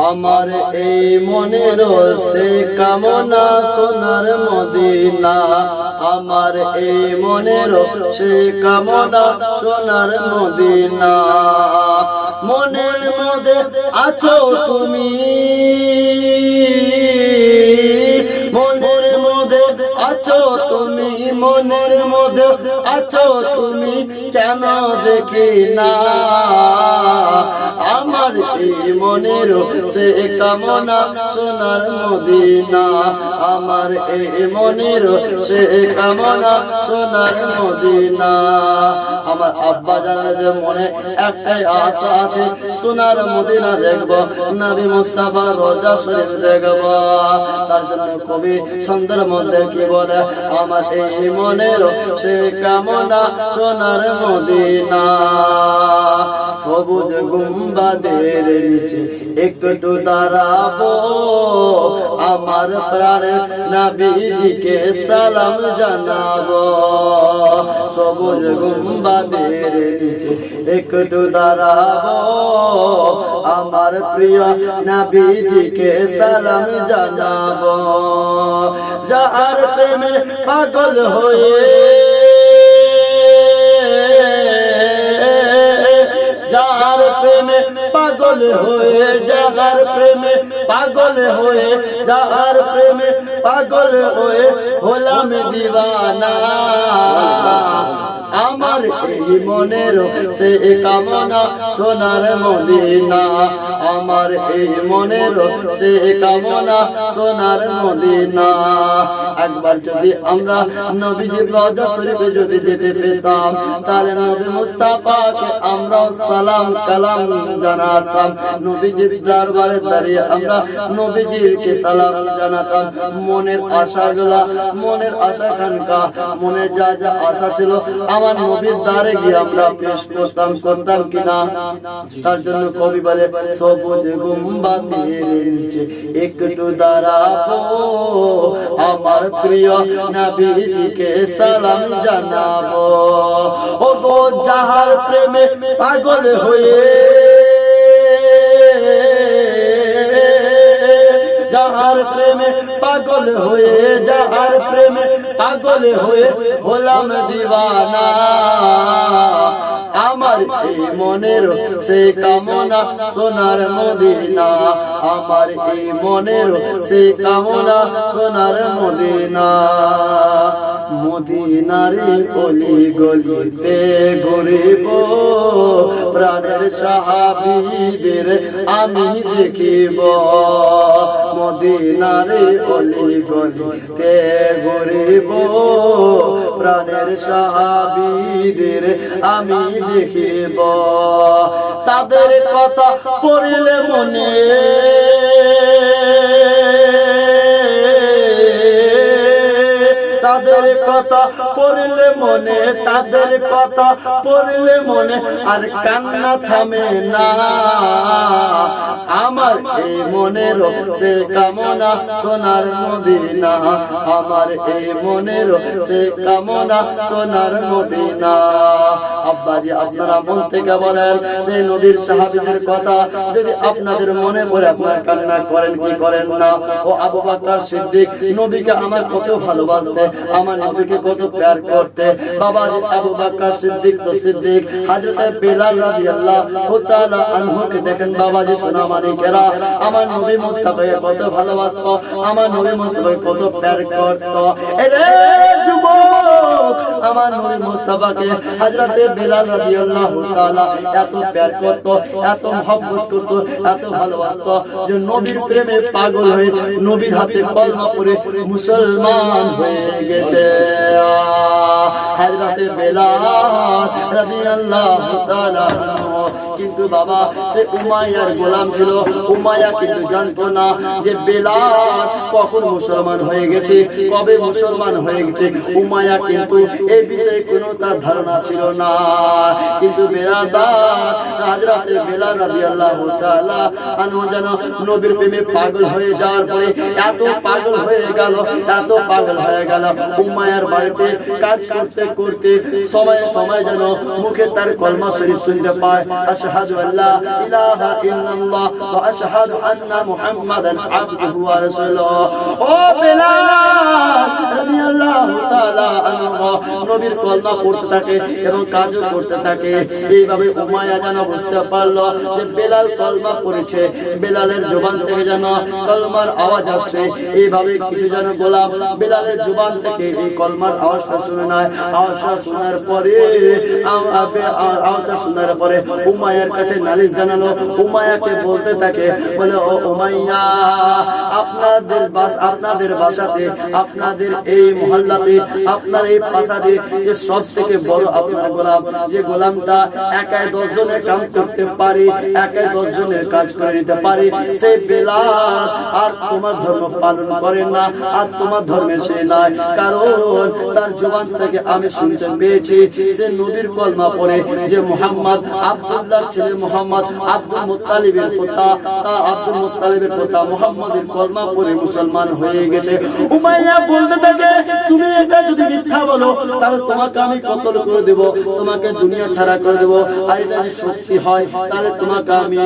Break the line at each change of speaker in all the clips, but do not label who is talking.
আমার এই মনের সে কামনা সোনার মদিনা, আমার এই মনের সে কামনা সোনার মদিনা। মনের মধ্যে আছো তুমি, মনের মধ্যে আছো তুমি, মনের মধ্যে আছো তুমি, কেন দেখি না আমার এই মনের সে কামনা সোনার মদিনা, আমার এই মনের সে কামনা সোনার মদিনা। আমার আব্বা জানলে মনে একটাই আশা আছে, সোনার মদিনা দেখব, নবী মুস্তাফা রোজা শরীফ দেখব। তার জন্য কবি ছন্দের মধ্যে কি বলে, আমার এই মনের সে কামনা সোনার মদিনা। সবুজ গুম্বাদের নিচে একটু দাঁড়াবো, আমার প্রাণের নবীজিকে সালাম জানাবো। সবুজ গুম্বাদের নিচে একটু দাঁড়াবো, আমার প্রিয় নবীজিকে সালাম জানাবো। যার প্রেমে পাগল হয়ে, যার প্রেমে পাগল হয়ে, যার প্রেমে পাগল হয়ে, যার প্রেমে পাগল হয়ে হলাম দিওয়ানা। আমার এই মনের সে কামনা সোনার মদিনা, আমার এই মনের সে কামনা সোনার মদিনা। একবার যদি আমরা নবীজির রওজা শরীফে যদি যেতে পেতাম, তাহলে নবী মুস্তাফাকে আমরা সালাম কালাম জানাতাম, নবীজির দরবারে দাঁড়িয়ে আমরা নবীজিকে সালাম জানাতাম। মনের আশাগুলা, মনের আশা খানকা, মনে যা যা আশা ছিল আমার নবীর দ্বারে গিয়ে আমরা পেশ করতাম কিনা। তার জন্য কবি বলে, সবুজ গুম্বাদের নিচে একটু দাঁড়াবো, আমার প্রিয় নবীজিকে সালাম জানাবো। ও গো যাহার প্রেমে পাগল হয়ে, যাহার প্রেমে পাগল হয়ে, যাহার প্রেমে পাগল হয়ে হলাম দিওয়ানা। আমার এই মনের সে কামনা সোনার মদিনা, আমার এই মনের সে কামনা সোনার মদিনা। মদিনারে অলি গলিতে ঘুরিব, প্রাণের সাহাবীদের আমি দেখিব। মদিনারে অলি গলিতে ঘুরিব, প্রাণের সাহাবীদের আমি দেখিব। তাদের কথা পড়িলে মনে, তাদের কথা পড়লে মনে, তাদের কথা পড়লে মনে আর কান্না থামে না। আমার এই মনের সে কামনা সোনার মদিনা, আমার এই মনের সে কামনা সোনার মদিনা। আব্বাজি আপনারা মন থেকে বলেন, সে নবীর সাহাবীদের কথা যদি আপনাদের মনে পড়ে আপনারা কান্না করেন কি করেন না? ও আবু বকর সিদ্দিক নবীকে আমার কত ভালোবাসতে, আমার নবীকে কত প্যার করতে। বাবাজি আবু বকর সিদ্দিক তো সিদ্দিক, হযরত বেলাল রাদিয়াল্লাহু তাআলা আনহুকে দেখেন বাবাজি সোনা মানিকেরা, আমার নবী মুস্তাফাকে কত ভালোবাসতো, আমার নবী মুস্তাফাকে কত প্যার করতো। এরে যুবক, আমার নবী মুস্তাফাকে হযরত বেলাল রাদিয়াল্লাহু তাআলা এত প্যার করতো, এত মহব্বত করতো, এত ভালোবাসতো যে নবীর প্রেমে পাগল হয়ে নবীর হাতে কলমা পড়ে মুসলমান হয়ে গেছে। হযরত বেলাল রাদিয়াল্লাহু তাআলা, কিন্তু বাবা সে উমাইয়ার গোলাম ছিল। উমাইয়া কিন্তু জানতো না যে বেলাল কখন মুসলমান হয়ে গেছে, কবে মুসলমান হয়ে গেছে। উমাইয়া কিন্তু এই বিষয়ে কোনো তার ধারণা ছিল না। কিন্তু হযরত বেলাল রাদিয়াল্লাহু তাআলা আনহু যেন নবীর প্রেমে পাগল হয়ে যাওয়ার পরে এত পাগল হয়ে গেল, এত পাগল হয়ে গেল। উমাইয়ার বাড়িতে কাজ করতে করতে সময় সময় যেন মুখে তার কলমা শরীফ শুনতে পায়, আশহাদু আল্লা ইলাহা ইল্লাল্লাহ ওয়া আশহাদু আন্না মুহাম্মাদান আবদুহু ওয়া রাসূলুহু। ও বেলাল রাদিয়াল্লাহু তাআলা আনহু নবীর কলমা পড়তে থাকে এবং কাজও করতে থাকে। এইভাবে উমাইয়া যেন বুঝতে পারলো যে বেলাল কলমা পড়েছে, বেলালের জবান থেকে যেন কলমার আওয়াজ আসছে। এইভাবে কিছু যেন গোলাম বেলালের জবান থেকে এই কলমার আওয়াজটা শুনে নেয়। আওয়াজটা শোনার পরে উমাইয়ার কাছে নালিশ জানালো। উমাইয়াকে বলতে থাকে, বলে ও উমাইয়া, আপনাদের বাসাতে, আপনাদের এই মহল্লাতে, আপনার এই প্রাসাদে যে সব থেকে বড় আপনার গোলাম, যে গোলামটা একাই 10 জনের কাম করতে পারে, একাই 10 জনের কাজ করে নিতে পারে, সেই বেলাল আর তোমার ধর্ম পালন করে না, আর তোমার ধর্মে সে নাই। কারণ তার জবান থেকে আমি শুনতে পেয়েছি সে নবীর কলমা পড়ে, যে মুহাম্মদ আব্দুল্লাহর ছেলে মুহাম্মদ আব্দুল মুত্তালিবের পোতা মুহাম্মদের কলমা পড়ে মুসলমান হয়ে গেছে। উমাইয়া বলতে থাকে, তুমি এটা যদি মিথ্যা বলো তাহলে তোমাকে আমি কতল করে দেব, তোমাকে দুনিয়া ছাড়া করে দেব। আর এটা যদি সত্যি হয় তাহলে তোমাকে আমি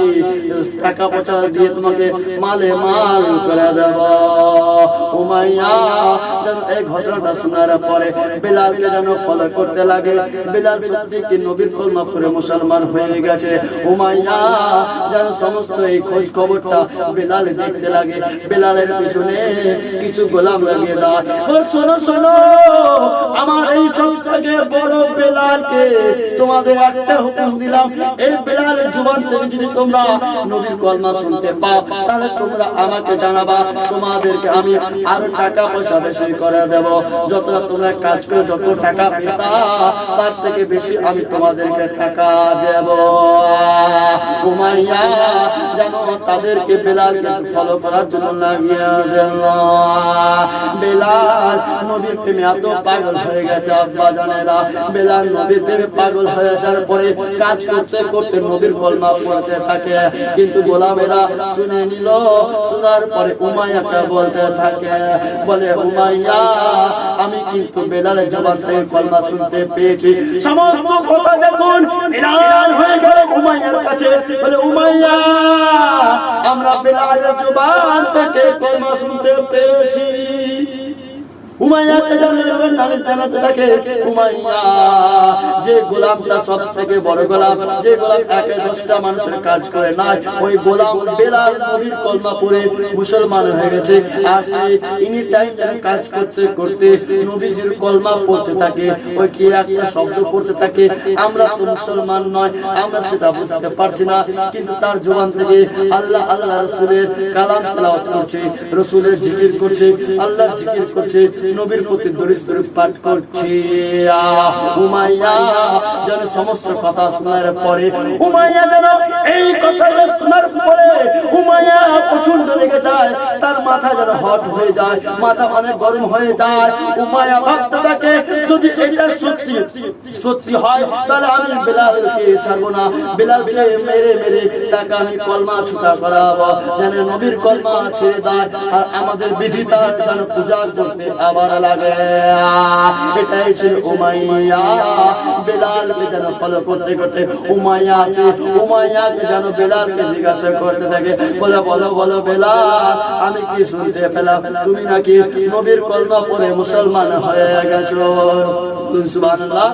টাকা পয়সা দিয়ে তোমাকে মালে মাল করে দেব। উমাইয়া যেন এই ঘটনাটা শোনার পরে বেলালকে যেন ফলো করতে লাগে। বেলাল সত্যি কি নবীর কলমা পড়ে মুসলমান হয়ে গেছে। উমাইয়া যেন সমস্ত এই খোঁজ খবরটা বেলাল দেখতে লাগে। বেলালের পিছনে কিছু গোলাম লাগিয়ে দেয়। শোনো শোনো, আমার এই সব থেকে বড় বেলালকে তোমাদের একটা হুকুম দিলাম, এই বেলালের জবান থেকে যদি তোমরা নবীর কলমা শুনতে পাও তাহলে তোমরা আমাকে জানাবা, তোমাদেরকে আমি আরো টাকা পয়সা বেশি করে দেব। যতটা তোমরা কাজ করে যত টাকা পেতা তার থেকে বেশি আমি তোমাদেরকে টাকা দেব। উমাইয়া যেন তাদেরকে বেলালকে ফলো করার জন্য লাগিয়ে দেন। বেলাল নবীর প্রেমে এত পাগল হয়ে গেছে আব্বা জানেরা। বেলাল নবীর প্রেমে পাগল হয়ে যাওয়ার পরে কাজ করতে করতে নবীর কলমা পড়তে থাকে। কিন্তু গোলামেরা শুনে নিল। শোনার পরে উমাইয়াকে বলতে থাকে, বলে উমাইয়া, আমি কিন্তু বেলালের জবান থেকে কলমা শুনতে পেয়েছি। সমস্ত কথা যখন এলান হয়ে গেল উমাইয়ার কাছে, বলে উমাইয়া, আমরা বেলালের জবান থেকে কলমা শুনতে পেয়েছি। উমাইয়াকে জানাতে থাকে, উমাইয়া, যে গোলামটা সব থেকে বড় গোলাম, যে গোলাম একে 10টা মানুষের কাজ করে না, ওই গোলাম বেলাল নবীর কলমা পড়ে মুসলমান হয়ে গেছে। আর সেই এনি টাইম কাজ করতে করতে নবীজির কলমা পড়তে থাকে। ওই কি একটা শব্দ পড়তে থাকে, আমরা তো মুসলমান নয়, আমরা সেটা বুঝতে পারছি না, কিন্তু তার জবান থেকে আল্লাহ আল্লাহ রাসূলের কালাম তেলাওয়াত করছে, রাসূলের জিকির করছে, আল্লাহর জিকির করছে, নবীর প্রতি দরুদ শরীফ পাঠ করছে। উমাইয়া যেন সমস্ত কথা শোনার পরে, উমাইয়া যেন এই কথাটা শোনার পরে উমাইয়া প্রচন্ড রেগে যায়। তার মাথা যেন হট হয়ে যায়, মাথা অনেক গরম হয়ে যায়। উমাইয়া ভাবতে থাকে, যদি এটা সত্যি হয় তাহলে আমি বেলালকে ছাড়বো না, বেলালকে মেরে মেরে তাকে আমি কলমা ছুটা করাবো, যেন নবীর কলমা ছেড়ে দেয় আর আমাদের বিধিতা যেন পূজা করতে আবার লাগে। এটাই ছিল উমাইয়া। বেলালকে যেন ফলো করতে করতে উমাইয়া আসে। উমাইয়াকে যেন বেলালকে জিজ্ঞাসা করতে থাকে, বলে বলো বলো বেলাল, আমি কি শুনতে পেলাম তুমি নাকি নবীর কলমা পড়ে মুসলমান হয়ে গেছো। সুবহানাল্লাহ।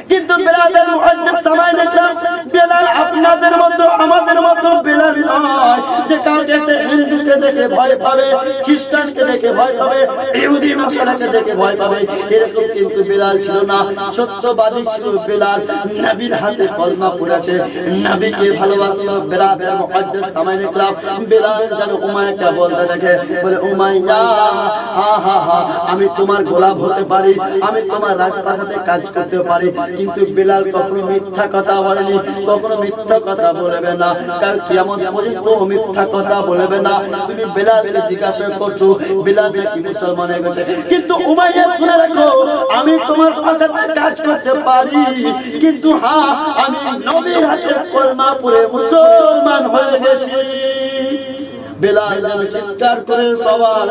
কিন্তু বেলালের মুহাদ্দিস সময় দেখলাম বেলাল আপনাদের মতো আমাদের মতো বেলাল নয়, যে কাউকে হিন্দুকে দেখে ভয় পাবে, খ্রিস্টানকে দেখে ভয় পাবে, ইহুদি মুসলমানকে দেখে ভয় পাবে, এরকম কিন্তু বেলাল ছিল না। সত্যবাদী ছিল বেলাল। নবীর হাতে কলমা পড়েছে, নবীকে ভালোবাসতো। বেলালের মুহাদ্দিস সময় দেখলাম বেলাল যেন উমাইয়াকে বলতে থাকে, বলে উমাইয়া, হা হা হা, আমি তোমার গোলাম হতে পারি, আমি তোমার রাজপ্রাসাদে কাজ করতে পারি, কিন্তু বেলাল কখনো মিথ্যা কথা বলেনি, কখনো মিথ্যা কথা বলবে না, কাল কিয়ামত পর্যন্ত মিথ্যা কথা বলবে না। তুমি বেলালকে জিজ্ঞাসা করছো বেলাল নাকি মুসলমান হয়ে গেছে, কিন্তু উমাইয়া শুনে রাখো, আমি তোমার সাথে কাজ করতে পারি, কিন্তু হ্যাঁ, আমি নবীর হাতে কলমা পড়ে মুসলমান হয়ে গেছি। বেলাল যেন চিৎকার করে সবার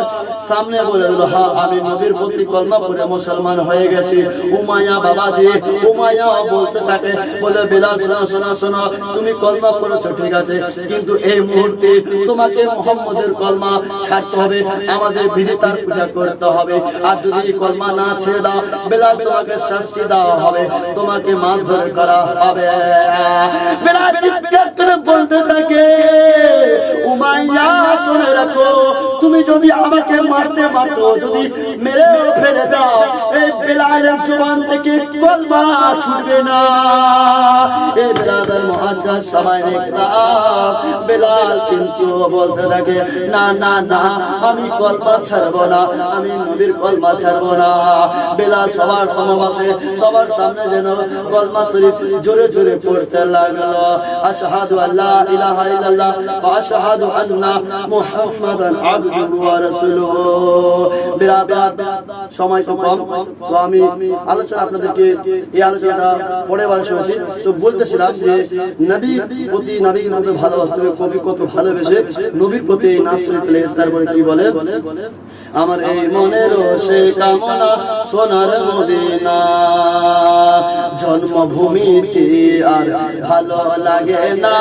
সামনে বলে দিল, হ্যাঁ আমি নবীর প্রতি কলমা পড়ে মুসলমান হয়ে গেছি। উমাইয়া বাবাজি, উমাইয়া বলতে থাকে, বলে বেলাল শোনো শোনো, তুমি কলমা পড়েছো ঠিক আছে, কিন্তু এই মুহূর্তে তোমাকে মুহাম্মদের কলমা ছাড়তে হবে, আমাদের বিজেতার পূজা করতে হবে। আর যদি কলমা না ছেড়ে দাও বেলাল তোমাকে শাস্তি দেওয়া হবে, তোমাকে মারধর করা হবে। বেলাল চিৎকার করে বলতে থাকে, উমাইয়া শুনে রাখো, তুমি যদি আমাকে মারতে পারো, যদি মেরে ফেলে দাও, এই বেলালের জবান থেকে কলমা ছুটবে না। এই বেলালের মুআজ্জাজ সবাই দেখলাম, বেলাল কিন্তু বলতে থাকে, না না না আমি কলমা ছাড়বো না, আমি নবীর কলমা ছাড়বো না। বেলাল সবার সমবসে সবার সামনে যেন কলমা শরীফ জোরে জোরে পড়তে লাগলো, আশহাদু আল্লা ইলাহা ইল্লাল্লাহ ওয়া আশহাদু আন্না মুহাম্মাদান আবদুহু ওয়া রাসূলুহু। বিরাদার সময় তো কম, তো আমি আলোচনা আপনাদেরকে এই আলোচনাটা পরে বার শুনেছি। তো বলতেছিলাম যে নবীর প্রতি, নবীর মধ্যে ভালোবাসতে হবে, কবি কত ভালোবেসে নবীর প্রতি নাম শরীফ লেখেছে। তারপরে কি বলে, আমার এই মনের সে কামনা সোনার মদিনা, জন্মভূমিতে আর ভালো লাগে না,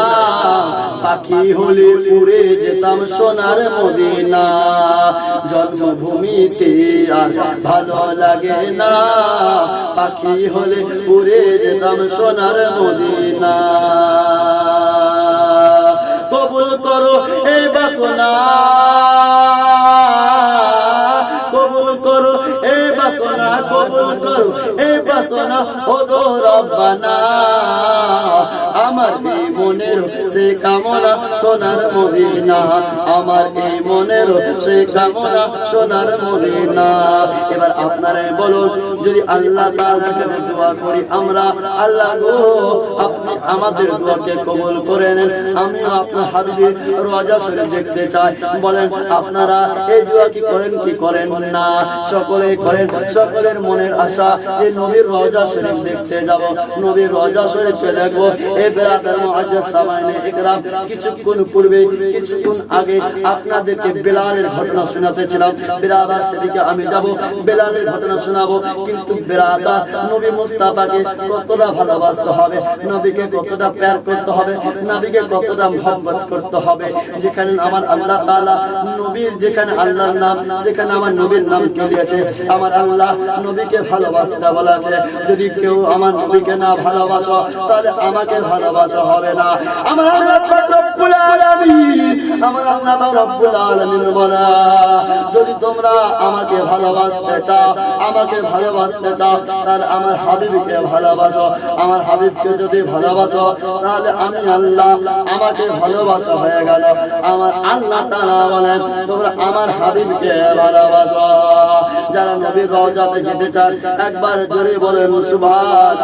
পাখি হলে উড়ে যেতাম সোনার মদিনা, জন্মভূমিতে আর ভালো লাগে না, পাখি হলে উড়ে যেতাম সোনার মদিনা। কবুল করো এই বাসনা, কবুল করো এই বাসনা, কবুল করো এই বাসনা, ও গো রব্বানা, আমার এই মনের সে কামনা সোনার মদিনা, আমার এই মনের সে কামনা সোনার মদিনা। এবার আপনারা বলুন, যদি আল্লাহ তাআলার কাছে দোয়া করি আমরা, আল্লাহ গো আপনি আমাদের দোয়াকে কবুল করে নেন, আমিও আপনার হাবিবের রওজা শরীফ দেখতে চাই। বলেন আপনারা এই দোয়া কি করেন কি করেন না? সকলে করেন, সকলের মনের আশা যে নবীর রওজা শরীফ দেখতে যাব, নবীর রওজা শরীফে দেখবো। এই বেরাদার মুআজ্জাজ সামাইনে ইকরাম, কিছুক্ষণ পূর্বে কিছুক্ষণ আগে আপনাদেরকে বেলালের ঘটনা শোনাতেছিলাম। বেরাদার সেদিকে আমি যাব, বেলালের ঘটনা শোনাবো। কিন্তু বেরাদার নবী মুস্তাফাকে কতটা ভালোবাসতে হবে, নবীকে কতটা প্যার করতে হবে, নবীকে কতটা মহব্বত করতে হবে। যেখানে আমার আল্লাহ তাআলা নবীর, যেখানে আল্লাহর নাম সেখানে আমার নবীর নাম দিয়েছে। আমার আল্লাহ নবীকে ভালোবাসতে বলেছে। যদি কেউ আমার নবীকে না ভালোবাসো তাহলে আমাকে ভালোবাসা হবে না। আমার আল্লাহ পাক রব্বুল আলামিন, আমার আল্লাহ পাক রব্বুল আলামিন বলে, যদি তোমরা আমাকে ভালোবাসতে চাও, আমাকে ভালোবাসতে চাও, তাহলে আমার হাবিবকে ভালোবাসো। আমার হাবিবকে যদি ভালোবাসো তাহলে আমি আল্লাহ আমাকে ভালোবাসা হয়ে গেল। আমার আল্লাহ তাআলা বলেন, তোমরা আমার হাবিবকে ভালোবাসো। যারা নবীর রওজাতে যেতে চান একবার জোরে বলেন সুবহান।